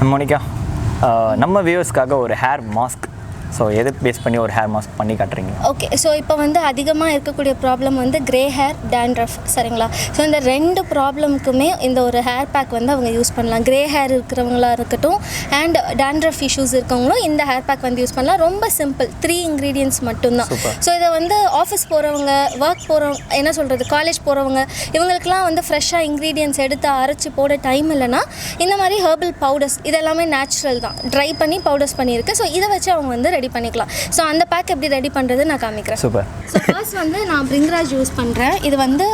Monica, நம்ம வியூவர்ஸ்க்காக ஒரு hair mask, so எது பேஸ் பண்ணி ஒரு ஹேர் மாஸ்க் பண்ணி காட்டுறீங்க? ஓகே, ஸோ இப்போ வந்து அதிகமாக இருக்கக்கூடிய ப்ராப்ளம் வந்து கிரே ஹேர், டேண்ட்ரஃப், சரிங்களா? ஸோ இந்த ரெண்டு ப்ராப்ளமுக்குமே இந்த ஒரு ஹேர் பேக் வந்து அவங்க யூஸ் பண்ணலாம். கிரே ஹேர் இருக்கிறவங்களா இருக்கட்டும் அண்ட் டேண்ட்ரஃப் இஷ்யூஸ் இருக்கவங்களும் இந்த ஹேர் பேக் வந்து யூஸ் பண்ணலாம். ரொம்ப சிம்பிள், 3 இன்க்ரீடியன்ட்ஸ் மட்டும்தான். ஸோ இதை வந்து ஆஃபீஸ் போகிறவங்க, ஒர்க் போகிறவங்க, என்ன சொல்கிறது, காலேஜ் போகிறவங்க, இவங்களுக்குலாம் வந்து ஃப்ரெஷ்ஷாக இன்க்ரீடியன்ட்ஸ் எடுத்து அரைச்சி போட டைம் இல்லைன்னா இந்த மாதிரி ஹெர்பல் பவுடர்ஸ் இதெல்லாமே நேச்சுரல் தான், ட்ரை பண்ணி பவுடர்ஸ் பண்ணியிருக்கு. ஸோ இதை வச்சு அவங்க வந்து ரெடி பண்ணிக்கலாம். ஸோ அந்த பேக் எப்படி ரெடி பண்ணுறது நான் காமிக்கிறேன். சூப்பர். ஸோ ஃபர்ஸ்ட் வந்து நான் Bhringraj யூஸ் பண்ணுறேன். இது வந்து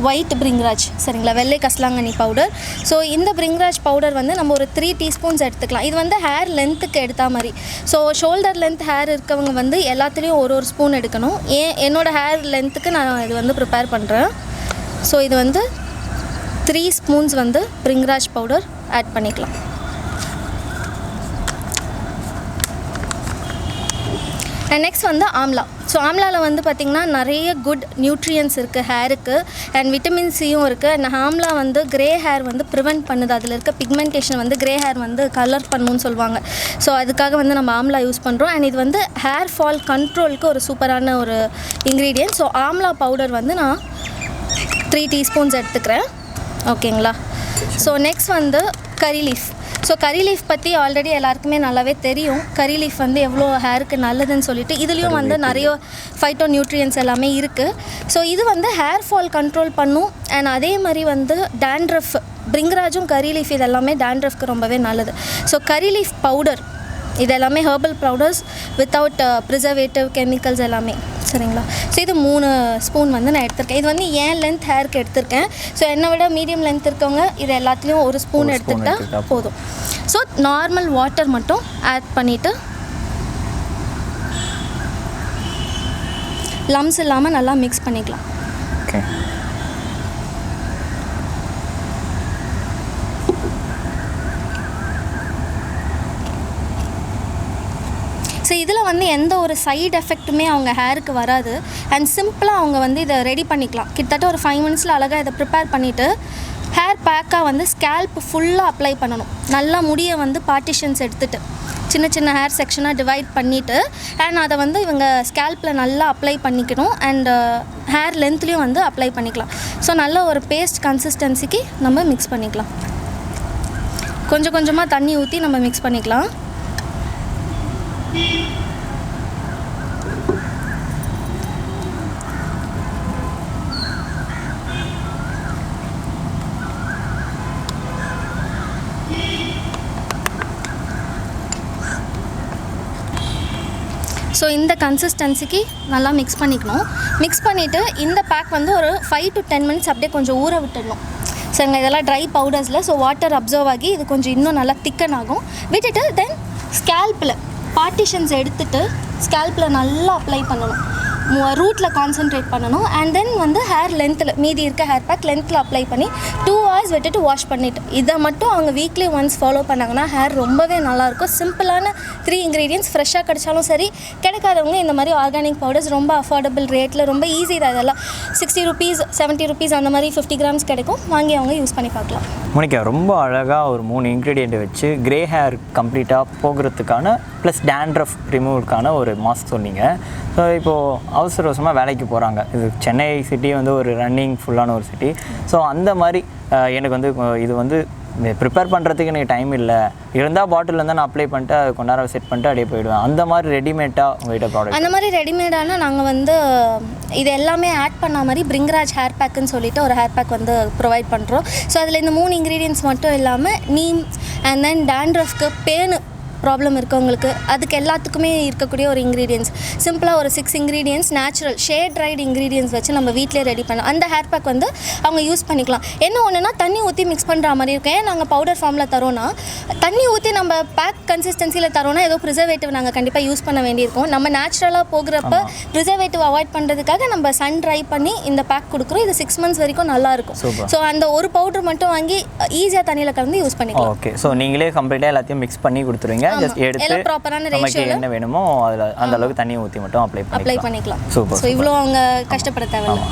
ஒயிட் Bhringraj, சரிங்களா, வெள்ளை கஸ்லாங்கண்ணி பவுடர். ஸோ இந்த Bhringraj பவுடர் வந்து நம்ம ஒரு 3 டீஸ்பூன்ஸ் எடுத்துக்கலாம். இது வந்து ஹேர் லென்த்துக்கு எடுத்த மாதிரி. ஸோ ஷோல்டர் லென்த் ஹேர் இருக்கவங்க வந்து எல்லாத்துலேயும் ஒரு ஸ்பூன் எடுக்கணும். என்னோடய ஹேர் லென்த்துக்கு நான் இது வந்து ப்ரிப்பேர் பண்ணுறேன். ஸோ இது வந்து 3 ஸ்பூன்ஸ் வந்து Bhringraj பவுடர் ஆட் பண்ணிக்கலாம். அண்ட் நெக்ஸ்ட் வந்து ஆம்லா. ஸோ ஆம்லாவில் வந்து பார்த்திங்கன்னா நிறைய குட் நியூட்ரியன்ஸ் இருக்குது ஹேருக்கு, அண்ட் விட்டமின் சியும் இருக்குது. அண்ட் ஆம்லா வந்து கிரே ஹேர் வந்து ப்ரிவெண்ட் பண்ணுது. அதில் இருக்க பிக்மெண்டேஷன் வந்து கிரே ஹேர் வந்து கலர் பண்ணணும்னு சொல்லுவாங்க. ஸோ அதுக்காக வந்து நம்ம ஆம்லா யூஸ் பண்ணுறோம். அண்ட் இது வந்து ஹேர் ஃபால் கண்ட்ரோலுக்கு ஒரு சூப்பரான ஒரு இன்க்ரீடியன்ட். ஸோ ஆம்லா பவுடர் வந்து நான் 3 டீஸ்பூன்ஸ் எடுத்துக்கிறேன். ஓகேங்களா? ஸோ நெக்ஸ்ட் வந்து கரி லீஃப். ஸோ கரி லீஃப் பற்றி ஆல்ரெடி எல்லாருக்குமே நல்லாவே தெரியும். கரி லீஃப் வந்து எவ்வளோ ஹேருக்கு நல்லதுன்னு சொல்லிட்டு இதுலேயும் வந்து நிறைய ஃபைட்டோ நியூட்ரியன்ஸ் எல்லாமே இருக்குது. ஸோ இது வந்து ஹேர் ஃபால் கண்ட்ரோல் பண்ணும். அண்ட் அதே மாதிரி வந்து டேண்ட்ரஃப், Bhringrajம் கரி லீஃப் இதெல்லாமே டேண்ட்ரஃப்க்கு ரொம்பவே நல்லது. ஸோ கரி லீஃப் பவுடர் இது எல்லாமே herbal powders without preservative chemicals எல்லாமே, சரிங்களா? ஸோ இது 3 ஸ்பூன் வந்து நான் எடுத்திருக்கேன். இது வந்து ஏன் லென்த் ஹேருக்கு எடுத்திருக்கேன். ஸோ என்னை விட மீடியம் லென்த் இருக்கவங்க இது எல்லாத்துலேயும் ஒரு ஸ்பூன் எடுத்துக்கிட்டால் போதும். ஸோ நார்மல் வாட்டர் மட்டும் ஆட் பண்ணிவிட்டு லம்ஸ் இல்லாமல் நல்லா மிக்ஸ் பண்ணிக்கலாம். ஓகே. ஸோ இதில் வந்து எந்த ஒரு சைடு எஃபெக்ட்டுமே அவங்க ஹேருக்கு வராது. அண்ட் சிம்பிளாக அவங்க வந்து இதை ரெடி பண்ணிக்கலாம். கிட்டத்தட்ட ஒரு 5 மினிட்ஸில் அழகாக இதை ப்ரிப்பேர் பண்ணிவிட்டு ஹேர் பேக்காக வந்து ஸ்கேல்ப் ஃபுல்லாக அப்ளை பண்ணணும். நல்லா முடியை வந்து பார்ட்டிஷன்ஸ் எடுத்துகிட்டு சின்ன சின்ன ஹேர் செக்ஷனாக டிவைட் பண்ணிவிட்டு அண்ட் அதை வந்து இவங்க ஸ்கேல்ப்பில் நல்லா அப்ளை பண்ணிக்கணும். அண்ட் ஹேர் லென்த்லேயும் வந்து அப்ளை பண்ணிக்கலாம். ஸோ நல்ல ஒரு பேஸ்ட் கன்சிஸ்டன்சிக்கு நம்ம மிக்ஸ் பண்ணிக்கலாம். கொஞ்சம் கொஞ்சமாக தண்ணி ஊற்றி நம்ம மிக்ஸ் பண்ணிக்கலாம். ஸோ இந்த கன்சிஸ்டன்சிக்கு நல்லா மிக்ஸ் பண்ணிக்கணும். மிக்ஸ் பண்ணிவிட்டு இந்த பேக் வந்து ஒரு 5 to 10 மினிட்ஸ் அப்படியே கொஞ்சம் ஊற விட்டுடணும். சரிங்க, இதெல்லாம் ட்ரை பவுடர்ஸில். ஸோ வாட்டர் அப்சர்வ் ஆகி இது கொஞ்சம் இன்னும் நல்லா திக்கன் ஆகும். விட்டுட்டு தென் ஸ்கேல்ப்பில் பார்ட்டிஷன்ஸ் எடுத்துகிட்டு ஸ்கேல்ப்பில் நல்லா அப்ளை பண்ணணும். ரூட்டில் கான்சென்ட்ரேட் பண்ணணும். அண்ட் தென் வந்து ஹேர் லென்த்தில் மீதி இருக்க ஹேர் பேக் லென்த்தில் அப்ளை பண்ணி 2 hours விட்டுட்டு வாஷ் பண்ணிவிட்டு இதை மட்டும் அவங்க வீக்லி ஒன்ஸ் ஃபாலோ பண்ணாங்கன்னா ஹேர் ரொம்பவே நல்லாயிருக்கும். சிம்பிளான 3 இன்க்ரீடியன்ட்ஸ் ஃப்ரெஷ்ஷாக கிடைச்சாலும் சரி, கிடைக்காதவங்க இந்த மாதிரி ஆர்கானிக் பவுடர்ஸ் ரொம்ப அஃபோர்டபுள் ரேட்டில் ரொம்ப ஈஸி தான். இதெல்லாம் 60 rupees 70 rupees அந்த மாதிரி 50 grams கிடைக்கும். வாங்கி அவங்க யூஸ் பண்ணி பார்க்கலாம். மோனிகா, ரொம்ப அழகாக ஒரு 3 இன்க்ரீடியண்ட் வச்சு கிரே ஹேர் கம்ப்ளீட்டாக போகிறதுக்கான ப்ளஸ் டேண்ட்ரஃப் ரிமூவலுக்கான ஒரு மாஸ்க் சொன்னீங்க. ஸோ இப்போது அவசர அவசரமாக வேலைக்கு போகிறாங்க. இது சென்னை சிட்டி வந்து ஒரு ரன்னிங் ஃபுல்லான ஒரு சிட்டி. ஸோ அந்த மாதிரி எனக்கு வந்து இது வந்து ப்ரிப்பேர் பண்ணுறதுக்கு எனக்கு டைம் இல்லை, இருந்தால் பாட்டில் இருந்தால் நான் அப்ளை பண்ணிட்டு அது கொஞ்ச நேரம் செட் பண்ணிட்டு அப்படியே போயிடுவேன். அந்த மாதிரி ரெடிமேடாக உங்கள்கிட்ட ப்ராடக்ட்? அந்த மாதிரி ரெடிமேடான நாங்கள் வந்து இது எல்லாமே ஆட் பண்ண மாதிரி Bhringraj ஹேர் பேக்குன்னு சொல்லிட்டு ஒரு ஹேர் பேக் வந்து ப்ரொவைட் பண்ணுறோம். ஸோ அதில் இந்த 3 இன்க்ரீடியன்ட்ஸ் மட்டும் இல்லாமல் நீம் அண்ட் தென் டேண்ட்ரஃப்க்கு பேனு ப்ராப்ளம் இருக்கவங்களுக்கு அதுக்கு எல்லாத்துக்குமே இருக்கக்கூடிய ஒரு இன்க்ரீடியன்ஸ், சிம்பிளாக ஒரு 6 ingredients natural shade dried ingredients வச்சு நம்ம வீட்டிலே ரெடி பண்ணலாம். அந்த ஹேர் பேக் வந்து அவங்க யூஸ் பண்ணிக்கலாம். என்ன ஒன்றுனா தண்ணி ஊற்றி மிக்ஸ் பண்ணுற மாதிரி இருக்கும். ஏன் நாங்கள் பவுடர் ஃபார்மில் தரோன்னா, தண்ணி ஊற்றி நம்ம பேக் கன்சிஸ்டன்சியில் தரோன்னா ஏதோ ப்ரிசர்வேட்டிவ் நாங்கள் கண்டிப்பாக யூஸ் பண்ண வேண்டியிருக்கும். நம்ம நேச்சுரலாக போகிறப்ப ப்ரிசர்வேட்டிவ் அவாய்ட் பண்ணுறதுக்காக நம்ம சன் ட்ரை பண்ணி இந்த பேக் கொடுக்குறோம். இது 6 months வரைக்கும் நல்லாயிருக்கும். ஸோ அந்த ஒரு பவுடர் மட்டும் வாங்கி ஈஸியாக தண்ணியில் கலந்து யூஸ் பண்ணிக்கலாம். ஓகே. ஸோ நீங்களே கம்ப்ளீட்டாக எல்லாத்தையும் மிக்ஸ் பண்ணி கொடுத்துருவீங்க. ஜஸ்ட் எடுத்து ப்ராப்பரான நமக்கு என்ன வேணுமோ அதில் அந்த அளவுக்கு தண்ணி ஊற்றி மட்டும் அப்ளை பண்ணிக்கலாம். சூப்பர். ஸோ இவ்வளோ அவங்க கஷ்டப்பட தேவையில்லை.